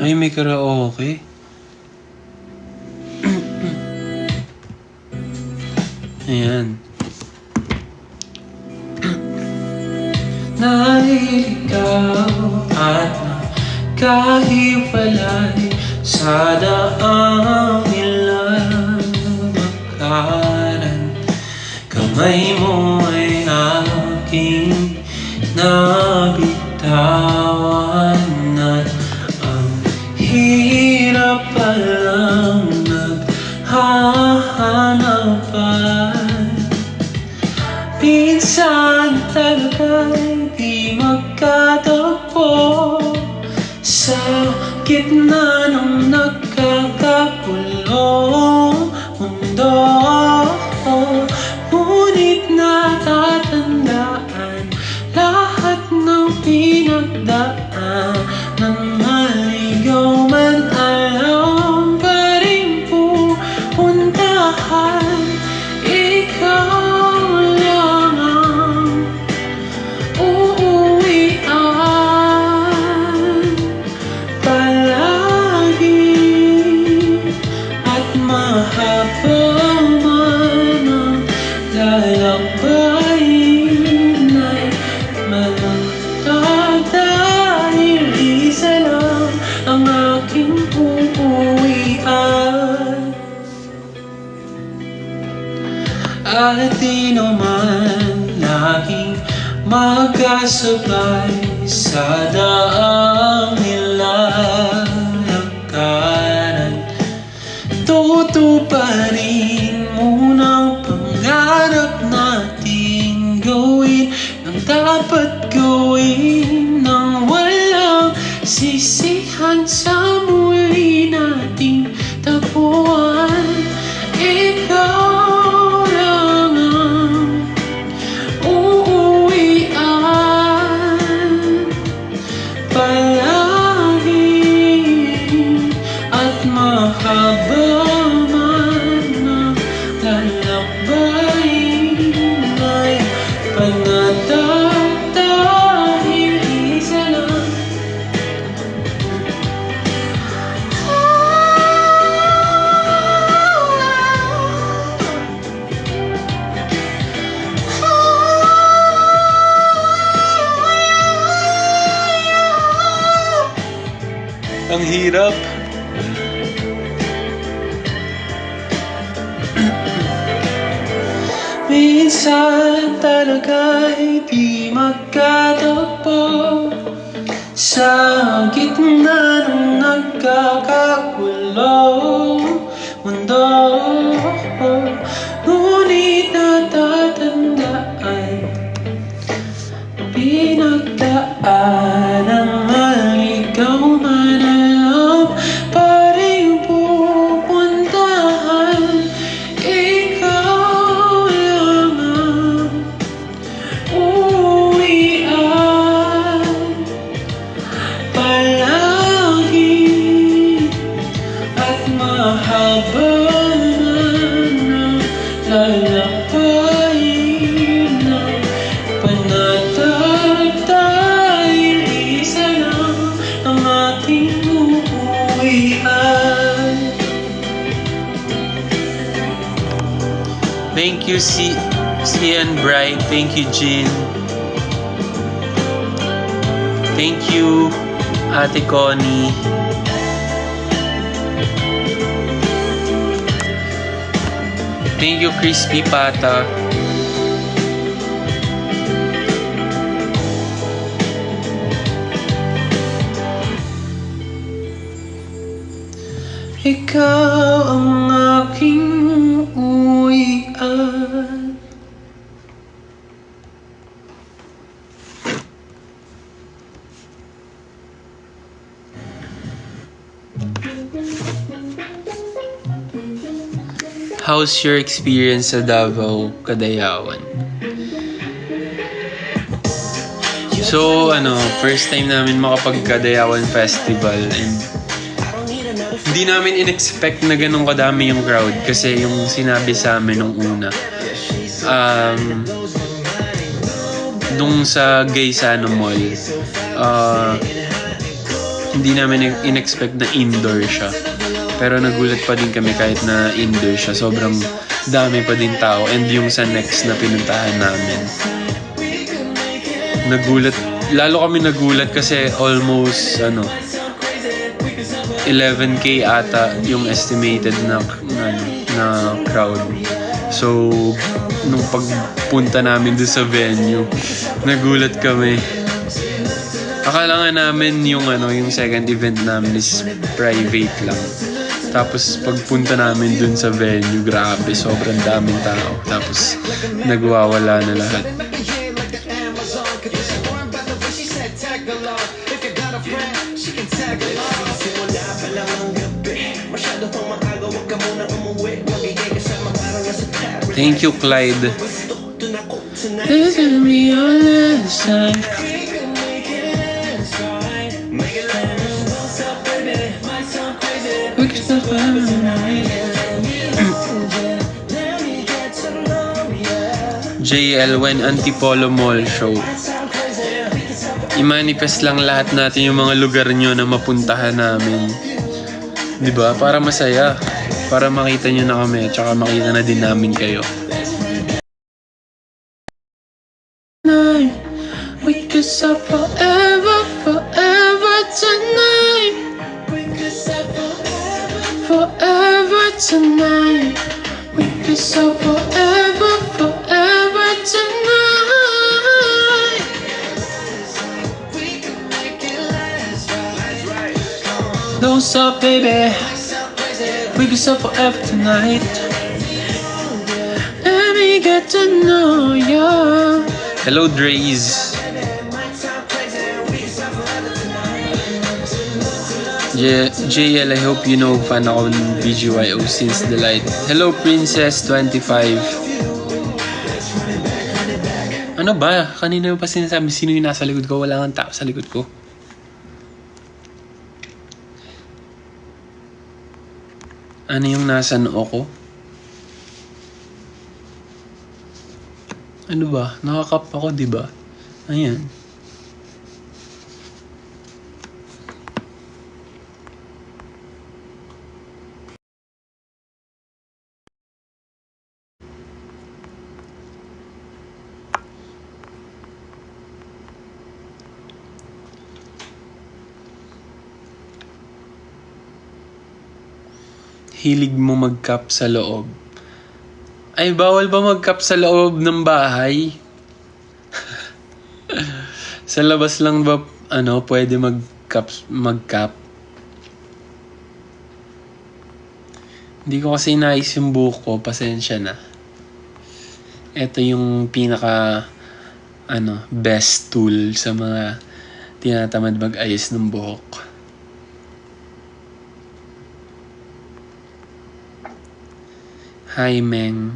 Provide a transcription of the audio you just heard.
Ay, may karaoke. Ayan. Naliligaw at nakahiwalay sa daang ilang makaran. Kamay mo ay aking nabitawan at ang hirap palang naghahanapan. Minsan talaga'y di magkatagpo sa gitna ng nagkakagulong mundo. Ngunit natatandaan lahat ng pinagdaan ng maligaw man alam pa rin pupuntahan. Ikaw lang ang uuwian palagi at mahaba man ang lalakbayin ay malatag dahil isa lang ang aking uuwian. At di naman laging magkasabay sa daang nilalakaran. Tutuparin muna ang pangarap nating gawin ang dapat gawin nang walang sisihan sa muli nating tapuan. Ikaw lang ang uuwian palagi at mahaba man ang lalakbayin ay panatag dahil isa lang. Ang hirap. Minsan talaga'y di magkatagpo sa gitna ng nagkakagulong mundo. Ngunit natatandaan pinagdaan ang maligaw man alam pa rin pupuntahan. Ikaw lang ang uuwian palagi at mahaba na lalakbayin ay panatag dahil isa lang ang ating uuwian. Thank you, Cian Bright. Thank you, Jean. Thank you, Ate Connie. Thank you, Crispy Pata. Ikaw ang aking uuwian. How's your experience sa Davao, Kadayawan? So, first time namin makapag-Kadayawan Festival and hindi namin in-expect na ganun kadami yung crowd kasi yung sinabi sa amin nung una. Nung sa Gaisano Mall, hindi namin in-expect na indoor siya. Pero nagulat pa din kami kahit na indoor siya. Sobrang dami pa din tao. And yung sa next na pinuntahan namin, lalo kami nagulat kasi almost 11K ata yung estimated na crowd. So nung pagpunta namin doon sa venue, nagulat kami. Akala nga namin yung second event namin is private lang. Tapos pagpunta namin dun sa venue, grabe, sobrang daming tao. Tapos nagwawala na lahat. Thank you, Clyde. This will be your last time. JL, when Antipolo Mall show, i-manifest lang lahat natin yung mga lugar nyo na mapuntahan namin. Diba? Para masaya. Para makita nyo na kami. Tsaka makita na din namin kayo. We could stop forever, forever tonight. Forever tonight. We could stop forever, forever tonight. Don't stop, baby. We could stop forever tonight. Let me get to know you. Hello, Dreys. JL, I hope you know fan ako ng BGYO since the light. Hello, Princess25. Ano ba? Kanina pa sinasabi sino yung nasa likod ko? Wala kang tao sa likod ko. Ano yung nasa noo ko? Ano ba? Nakakap ako, di ba? Ayan. Hilig mo mag-cup sa loob. Ay, bawal ba mag-cup sa loob ng bahay? Sa labas lang ba, pwede mag-cup? Hindi ko kasi nais yung buhok ko, pasensya na. Ito yung pinaka, best tool sa mga tinatamad mag-ayos ng buhok. Hi, Meng.